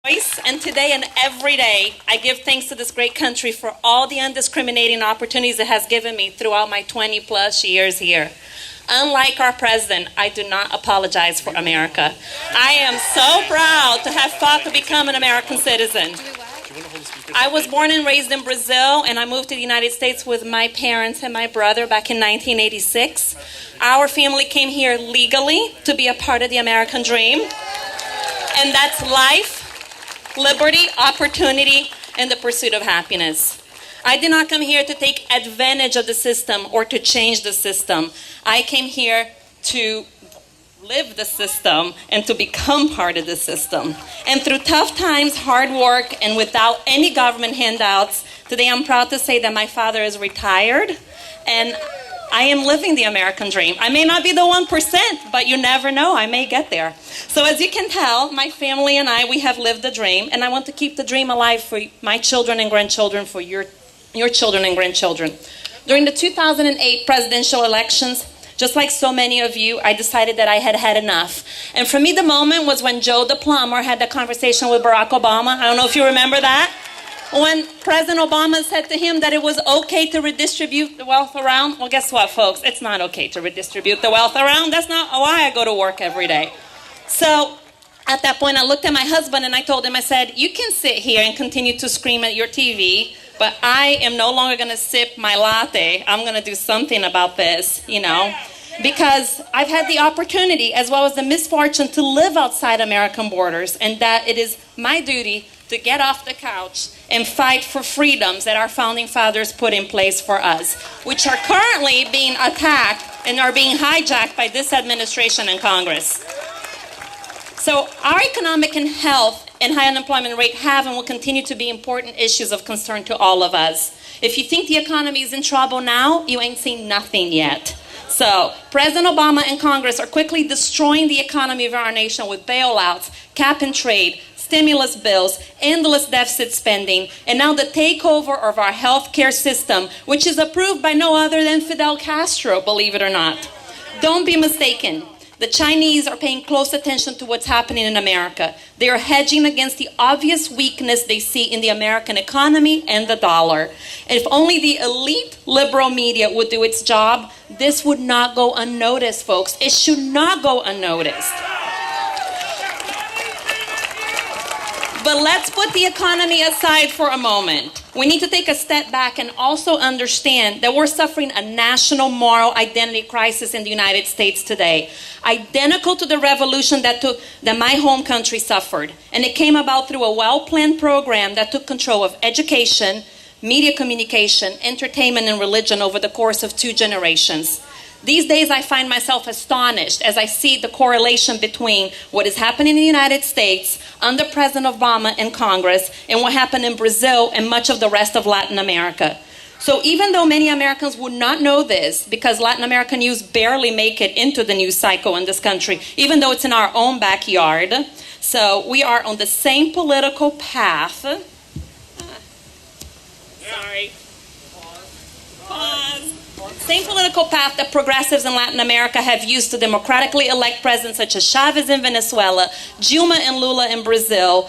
And today and every day, I give thanks to this great country for all the undiscriminating opportunities it has given me throughout my 20 plus years here. Unlike our president, I do not apologize for America. I am so proud to have fought to become an American citizen. I was born and raised in Brazil, and I moved to the United States with my parents and my brother back in 1986. Our family came here legally to be a part of the American dream, and that's life, liberty, opportunity, and the pursuit of happiness. I did not come here to take advantage of the system or to change the system. I came here to live the system and to become part of the system. And through tough times, hard work, and without any government handouts, today I'm proud to say that my father is retired and I am living the American dream. I may not be the 1%, but you never know, I may get there. So as you can tell, my family and I, we have lived the dream, and I want to keep the dream alive for my children and grandchildren, for your children and grandchildren. During the 2008 presidential elections, just like so many of you, I decided that I had had enough. And for me, the moment was when Joe the plumber had the conversation with Barack Obama. I don't know if you remember that. When President Obama said to him that it was okay to redistribute the wealth around. Well, guess what, folks? It's not okay to redistribute the wealth around. That's not why I go to work every day. So at that point, I looked at my husband and I told him, I said, you can sit here and continue to scream at your TV, but I am no longer going to sip my latte. I'm going to do something about this, because I've had the opportunity as well as the misfortune to live outside American borders, and that it is my duty to get off the couch and fight for freedoms that our founding fathers put in place for us, which are currently being attacked and are being hijacked by this administration and Congress. So our economic and health and high unemployment rate have and will continue to be important issues of concern to all of us. If you think the economy is in trouble now, you ain't seen nothing yet. So President Obama and Congress are quickly destroying the economy of our nation with bailouts, cap and trade, stimulus bills, endless deficit spending, and now the takeover of our healthcare system, which is approved by no other than Fidel Castro, believe it or not. Don't be mistaken. The Chinese are paying close attention to what's happening in America. They are hedging against the obvious weakness they see in the American economy and the dollar. And if only the elite liberal media would do its job, this would not go unnoticed, folks. It should not go unnoticed. But let's put the economy aside for a moment. We need to take a step back and also understand that we're suffering a national moral identity crisis in the United States today, identical to the revolution that my home country suffered. And it came about through a well-planned program that took control of education, media communication, entertainment, and religion over the course of 2 generations. These days, I find myself astonished as I see the correlation between what is happening in the United States under President Obama and Congress and what happened in Brazil and much of the rest of Latin America. So even though many Americans would not know this, because Latin American news barely make it into the news cycle in this country, even though it's in our own backyard. So we are on the same political path. Sorry. Pause. Same political path that progressives in Latin America have used to democratically elect presidents such as Chavez in Venezuela, Dilma and Lula in Brazil,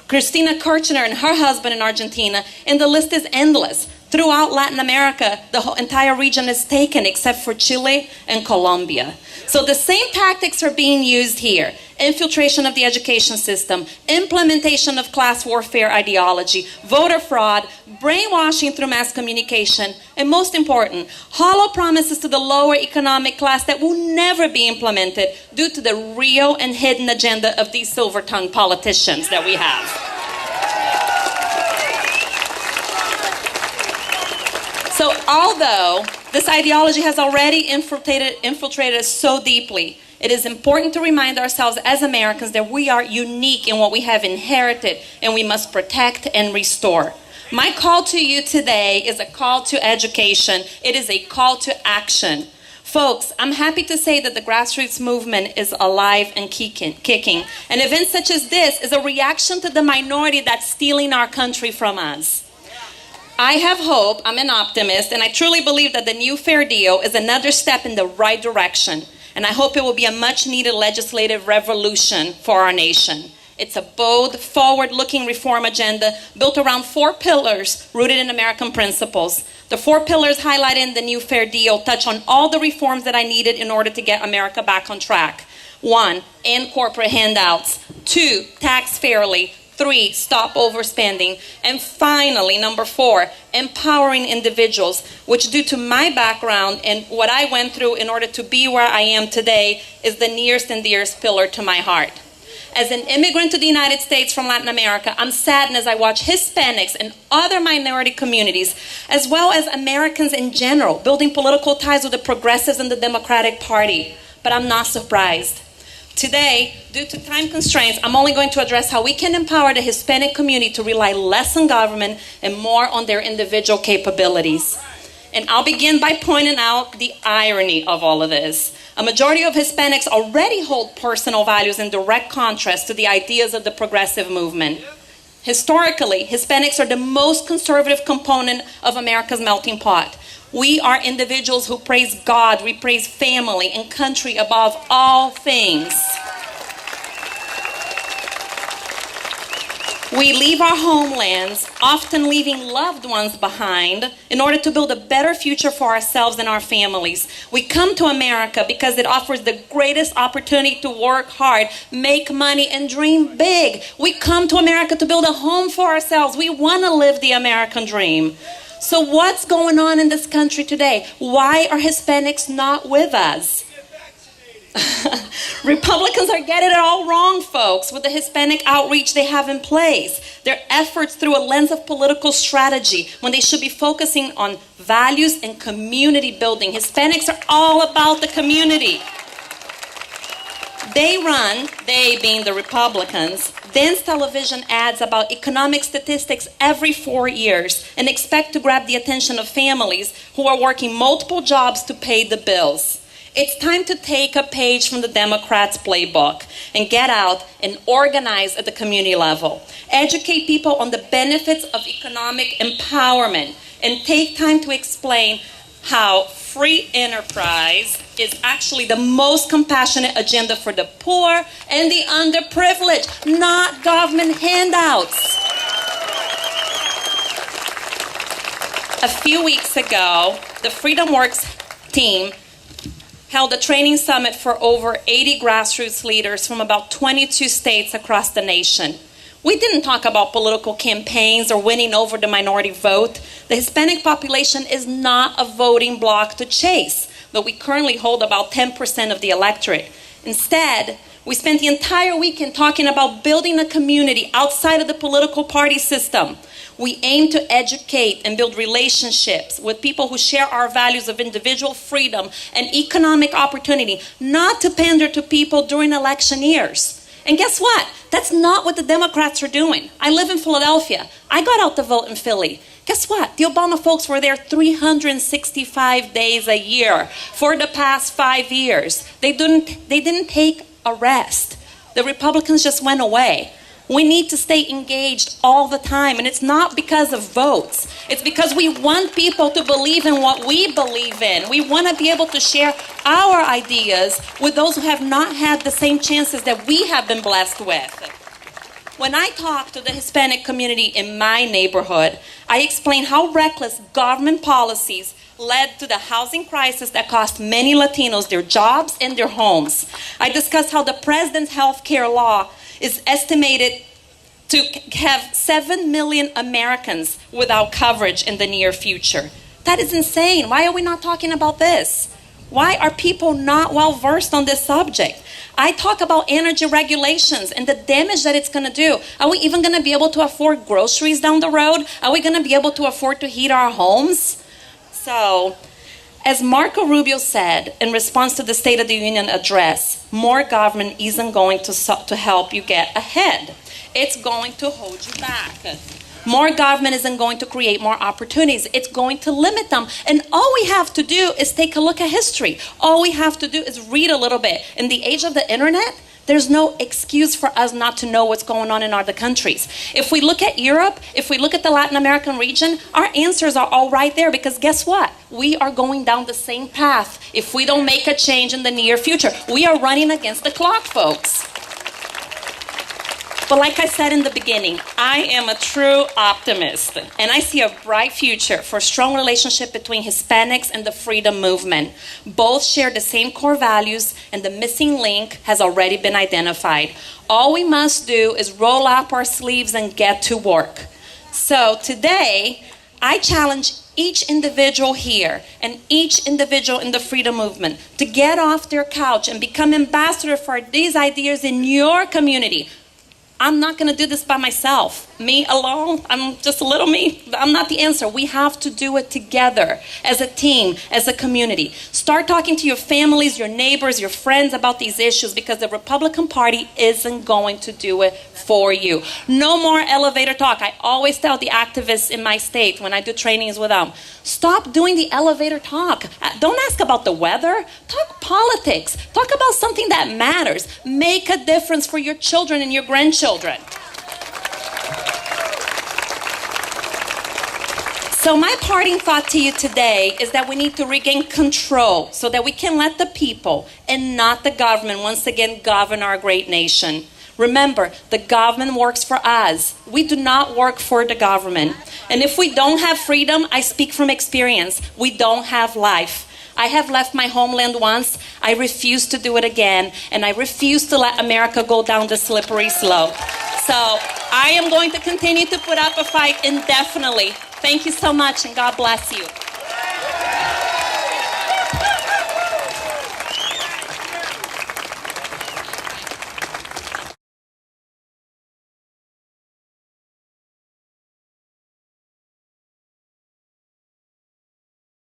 Cristina Kirchner and her husband in Argentina, and the list is endless. Throughout Latin America, the whole entire region is taken except for Chile and Colombia. So the same tactics are being used here. Infiltration of the education system, implementation of class warfare ideology, voter fraud, brainwashing through mass communication, and most important, hollow promises to the lower economic class that will never be implemented due to the real and hidden agenda of these silver-tongued politicians that we have. So although this ideology has already infiltrated us so deeply, it is important to remind ourselves as Americans that we are unique in what we have inherited and we must protect and restore. My call to you today is a call to education. It is a call to action. Folks, I'm happy to say that the grassroots movement is alive and kicking. An event such as this is a reaction to the minority that's stealing our country from us. I have hope, I'm an optimist, and I truly believe that the new Fair Deal is another step in the right direction. And I hope it will be a much needed legislative revolution for our nation. It's a bold, forward-looking reform agenda built around 4 pillars rooted in American principles. The 4 pillars highlighted in the new Fair Deal touch on all the reforms that I needed in order to get America back on track. 1, end corporate handouts. 2, tax fairly. 3, stop overspending. And finally, number 4, empowering individuals, which due to my background and what I went through in order to be where I am today is the nearest and dearest pillar to my heart. As an immigrant to the United States from Latin America, I'm saddened as I watch Hispanics and other minority communities, as well as Americans in general, building political ties with the progressives and the Democratic Party. But I'm not surprised. Today, due to time constraints, I'm only going to address how we can empower the Hispanic community to rely less on government and more on their individual capabilities. And I'll begin by pointing out the irony of all of this. A majority of Hispanics already hold personal values in direct contrast to the ideas of the progressive movement. Historically, Hispanics are the most conservative component of America's melting pot. We are individuals who praise God, we praise family and country above all things. We leave our homelands, often leaving loved ones behind, in order to build a better future for ourselves and our families. We come to America because it offers the greatest opportunity to work hard, make money, and dream big. We come to America to build a home for ourselves. We want to live the American dream. So what's going on in this country today? Why are Hispanics not with us? Republicans are getting it all wrong, folks, with the Hispanic outreach they have in place. Their efforts through a lens of political strategy when they should be focusing on values and community building. Hispanics are all about the community. They being the Republicans, dance television ads about economic statistics every 4 years and expect to grab the attention of families who are working multiple jobs to pay the bills. It's time to take a page from the Democrats' playbook and get out and organize at the community level. Educate people on the benefits of economic empowerment and take time to explain how free enterprise is actually the most compassionate agenda for the poor and the underprivileged, not government handouts. A few weeks ago, the FreedomWorks team held a training summit for over 80 grassroots leaders from about 22 states across the nation. We didn't talk about political campaigns or winning over the minority vote. The Hispanic population is not a voting bloc to chase, but we currently hold about 10% of the electorate. Instead, we spent the entire weekend talking about building a community outside of the political party system. We aim to educate and build relationships with people who share our values of individual freedom and economic opportunity, not to pander to people during election years. And guess what? That's not what the Democrats are doing. I live in Philadelphia. I got out to vote in Philly. Guess what? The Obama folks were there 365 days a year for the past 5 years. They didn't take a rest. The Republicans just went away. We need to stay engaged all the time, and it's not because of votes. It's because we want people to believe in what we believe in. We want to be able to share our ideas with those who have not had the same chances that we have been blessed with. When I talk to the Hispanic community in my neighborhood, I explain how reckless government policies led to the housing crisis that cost many Latinos their jobs and their homes. I discuss how the president's health care law is estimated to have 7 million Americans without coverage in the near future. That is insane. Why are we not talking about this? Why are people not well versed on this subject? I talk about energy regulations and the damage that it's going to do. Are we even going to be able to afford groceries down the road? Are we going to be able to afford to heat our homes? So, as Marco Rubio said in response to the State of the Union address, more government isn't going to help you get ahead. It's going to hold you back. More government isn't going to create more opportunities. It's going to limit them. And all we have to do is take a look at history. All we have to do is read a little bit. In the age of the internet, there's no excuse for us not to know what's going on in other countries. If we look at Europe, if we look at the Latin American region, our answers are all right there, because guess what? We are going down the same path if we don't make a change in the near future. We are running against the clock, folks. But like I said in the beginning, I am a true optimist, and I see a bright future for a strong relationship between Hispanics and the freedom movement. Both share the same core values, and the missing link has already been identified. All we must do is roll up our sleeves and get to work. So today, I challenge each individual here and each individual in the freedom movement to get off their couch and become ambassador for these ideas in your community. I'm not going to do this by myself. Me alone, I'm just a little me. I'm not the answer. We have to do it together as a team, as a community. Start talking to your families, your neighbors, your friends about these issues, because the Republican Party isn't going to do it for you. No more elevator talk. I always tell the activists in my state when I do trainings with them, stop doing the elevator talk. Don't ask about the weather. Talk politics. Talk about something that matters. Make a difference for your children and your grandchildren. So my parting thought to you today is that we need to regain control so that we can let the people and not the government once again govern our great nation. Remember, the government works for us. We do not work for the government. And if we don't have freedom, I speak from experience, we don't have life. I have left my homeland once. I refuse to do it again. And I refuse to let America go down the slippery slope. So I am going to continue to put up a fight indefinitely. Thank you so much, and God bless you.